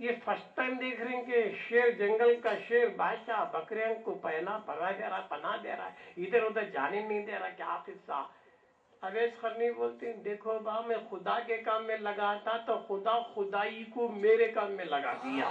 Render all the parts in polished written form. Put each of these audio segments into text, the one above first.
یہ first time دیکھ رہے ہیں کہ شیر، جنگل کا شیر بادشاہ بکریوں کو پہلا پرواہ دے رہا، پناہ دے رہا ہے، ادھر ادھر جانے نہیں دے رہا، کیا قصہ؟ اویس قرنی بولتے ہیں دیکھو با، میں خدا کے کام میں لگا تھا تو خدا خدائی کو میرے کام میں لگا دیا۔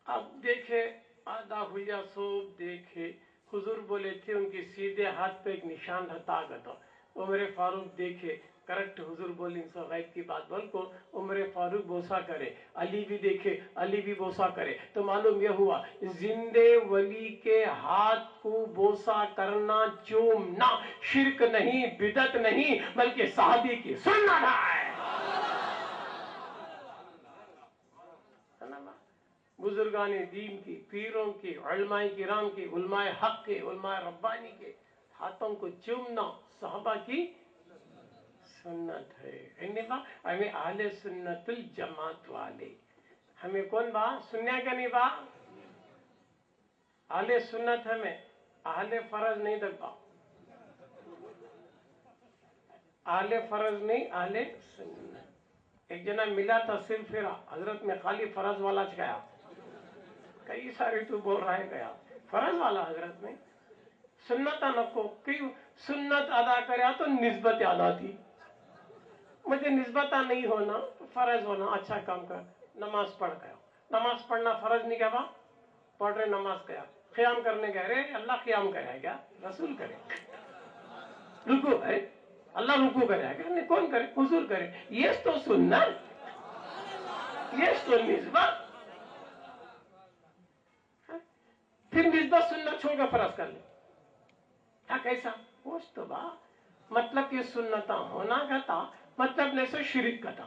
اب دیکھے آدھا ہویا سوب دیکھے، حضور بولے تھے ان کی سیدھے ہاتھ پہ ایک نشان رہتا گا، عمر فاروق دیکھے کریکٹ حضور بولیں سو غیب کی بات بول کو عمر فاروق بوسا کرے، علی بھی دیکھے علی بھی بوسا کرے، تو معلوم یہ ہوا زندے ولی کے ہاتھ کو بوسا کرنا، چومنا شرک نہیں، بدعت نہیں، بلکہ صحابی کی سنت ہے۔ بزرگان دین کی، پیروں کی، علماء کرام کی، علماء حق کے، علماء ربانی کے ہاتھوں کو چومنا صحابہ کی سنت ہے۔ ہمیں اہل سنت الجماعت والے، ہمیں کون با سنیا کے نہیں با اہل سنت، ہمیں اہل فرض نہیں دکھا، اہل فرض نہیں، اہل سنت۔ ایک جنا ملا تھا صرف پھرا، حضرت میں خالی فرض والا چکایا، کئی سارے تو بول رہا ہے گیا فرض والا حضرت میں سنت نکو، کئی سنت ادا کریا تو نسبت ادا تھی، مجھے نسبت نہیں ہونا، فرض ہونا، اچھا کام کر، نماز پڑھ گیا، نماز پڑھنا فرض نہیں کیا با، پڑھ رہے نماز گیا، قیام کرنے گئے، رے اللہ قیام کرے کیا؟ رسول کرے، رکو ہے اللہ رکو کرے کیا؟ نہیں، کون کرے؟ حضور کرے، یہ تو سنت، یہ تو نسبت۔ پھر نسبت سنت چھوڑ کے فرض کر لے، کیا کیسا؟ پوچھ تو با، مطلب یہ سنتا ہونا کا تھا، مطلب نے سے شرک کا تھا۔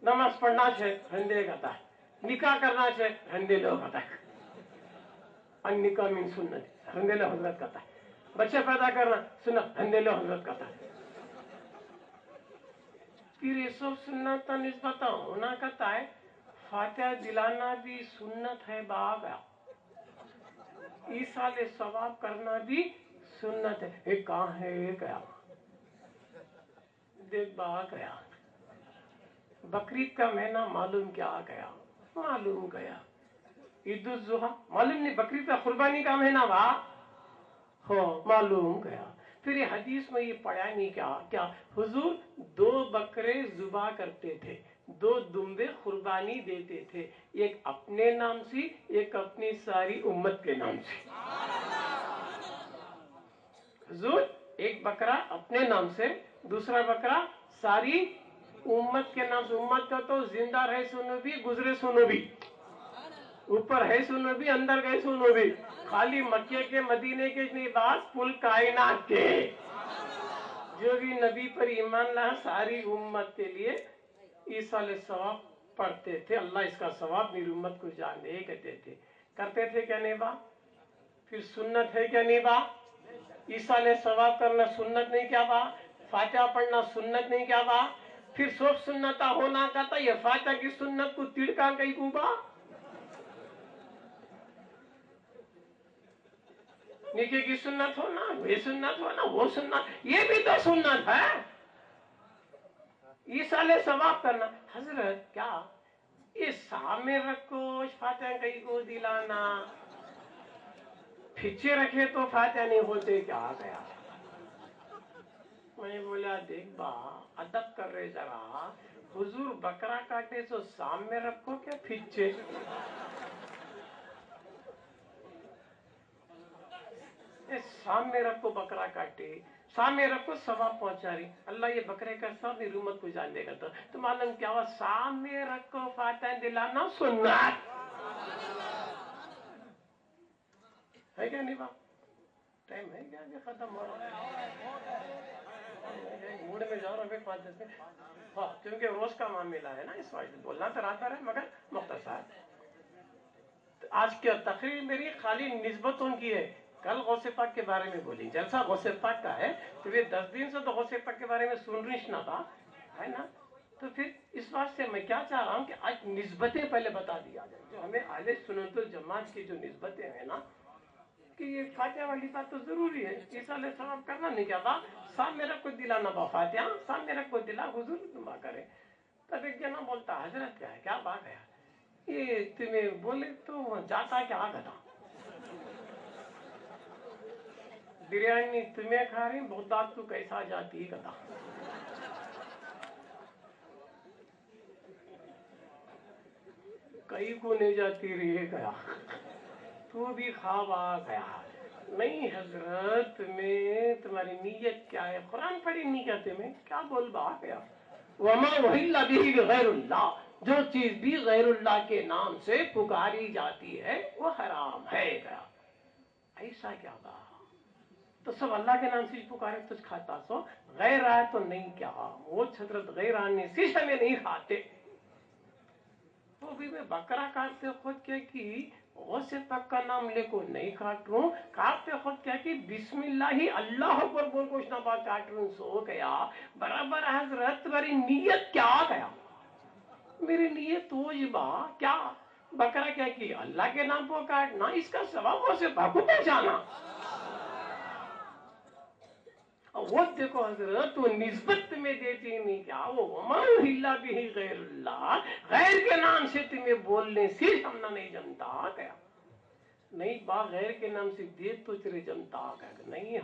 نماز پڑھنا چھے ہندے کا تھا، نکاح کرنا چھے ہندے لوگ کا تھا، ان نکاح من سنت ہندے لوگ حضرت کا تھا، بچے پیدا کرنا سنت ہندے لوگ حضرت کا تھا۔ پھر یہ سب سنت نسبت ہونا کا تھا ہے، فاتحہ دلانا بھی سنت ہے باغا، ایسال ثواب کرنا بھی سنت ہے۔ ایک کہاں ہے یہ گیا، دیکھ با گیا، بقرعید کا مہینہ معلوم کیا آ گیا، معلوم گیا، عید الضحیٰ معلوم نہیں، بقرعید کا قربانی کا مہینہ با ہو معلوم گیا۔ پھر یہ حدیث میں یہ پڑھا نہیں کیا حضور 2 بکرے ذبح کرتے تھے، 2 دمبے قربانی دیتے تھے، ایک اپنے نام سے، ایک اپنی ساری امت کے نام سے۔ حضور ایک بکرا اپنے نام سے، دوسرا بکرا ساری امت کے نام سے، امت کا تو زندہ رہے سنو بھی، گزرے سنو بھی، اوپر ہے سنو بھی، اندر گئے سنو بھی، خالی مکے کے مدینے کے نہیں، بات پل کائنات کے جو بھی نبی پر ایمان لایا ساری امت کے لیے ایصال ثواب پڑھتے تھے، اللہ اس کا ثواب میری امت کو جان دے کہتے تھے، کرتے تھے کیا نہیں با؟ پھر سنت ہے کیا نہیں با؟ ایصال ثواب کرنا سنت نہیں کیا با؟ فاتحہ پڑھنا سنت نہیں کیا با؟ پھر سب سنتا ہونا کا تھا، یہ فاتحہ کی سنت کو تڑکا کئی کو با؟ نکے کی سنت ہونا، یہ سنت ہونا، وہ سنت، یہ بھی تو سنت ہے، ایصال ثواب کرنا۔ حضرت کیا یہ سامنے رکھو فاتحہ کئی کو دلانا، پیچھے رکھے تو فاتحہ نہیں ہوتے، کیا آ گیا؟ میں بولا دیکھ با، ادب کر رہے ذرا، حضور بکرا کاٹے سو سامنے رکھو کیا پیچھے؟ سامنے رکھو بکرا کاٹے، سامنے رکھو ثواب پہنچا رہی، اللہ یہ بکرے کا سب میری امت کو جان دے گا، تو معلوم کیا ہوا؟ سامنے رکھو فاتحہ دلانا سنت ہے کیا نہیں با؟ ٹائم ہے کیا ابھی ختم ہو رہا ہے، موڈ میں جاؤ ابھی 5-10 منٹ، ہاں کیونکہ روز کا معاملہ ہے نا، اس وقت بولنا تو رہتا ہے مگر مختصر۔ آج کی تقریر میری خالی نسبتوں کی ہے، کل غوث پاک کے بارے میں بولی، جلسہ غوث پاک کا ہے، تو یہ 10 دن سے تو غوث پاک کے بارے میں سن رہی نہ تھا ہے نا، تو پھر اس بات سے میں کیا چاہ رہا ہوں کہ آج نسبتیں پہلے بتا دیا جائے، جو ہمیں اہل سنت الجماعت کی جو نسبتیں ہیں نا، کہ یہ فاتحہ والی بات تو ضروری ہے، عیسیٰ علیہ السلام کرنا نہیں چاہتا، صاحب میرا کو دلانا با فاتحہ، صاحب میرا کو دلا، حضور دعا کرے. تب ایک جنا بولتا حضرت کیا بات ہے، یہ تمہیں بولے تو جاتا کیا گدا، بریانی تمہیں کھا رہی بغداد تو کیسا جاتی گدا. کئی کو نہیں جاتی رہے گیا، تو بھی خواب آ گیا. نہیں حضرت میں تمہاری نیت کیا ہے، قرآن پڑھی نیت میں کیا بول با گیا. وما اہل به بغیر اللہ، جو چیز بھی غیر اللہ کے نام سے پکاری جاتی ہے وہ حرام ہے گیا. ایسا کیا با تو سب اللہ کے نام سے پکارے تجھ کھاتا سو، غیر آئے تو نہیں کیا، وہ حضرت غیر آنے شیشے میں نہیں کھاتے. تو بھی میں بکرا کاٹتے خود کیا کہ غوث پاک کا نام لے کو نہیں کاٹ رہا ہوں، کاٹتے خود کیا کہ بسم اللہ ہی اللہ اکبر بول کو اتنا بات کاٹ رہا ہوں. سو گیا برابر حضرت تمہاری نیت کیا گیا، میری نیت وجبہ کیا بکرا کیا کہ اللہ کے نام کو کاٹنا، اس کا ثواب غوث پاک کو پہنچانا. وہ دیکھو حضرت وہ نسبت میں دیتی نہیں کیا، وہ وما اہل به غیر اللہ، غیر کے نام سے تمہیں بولنے سے ہم نہ نہیں جنتا گیا. نہیں با غیر کے نام سے دے تو تیرے جنتا گیا نہیں.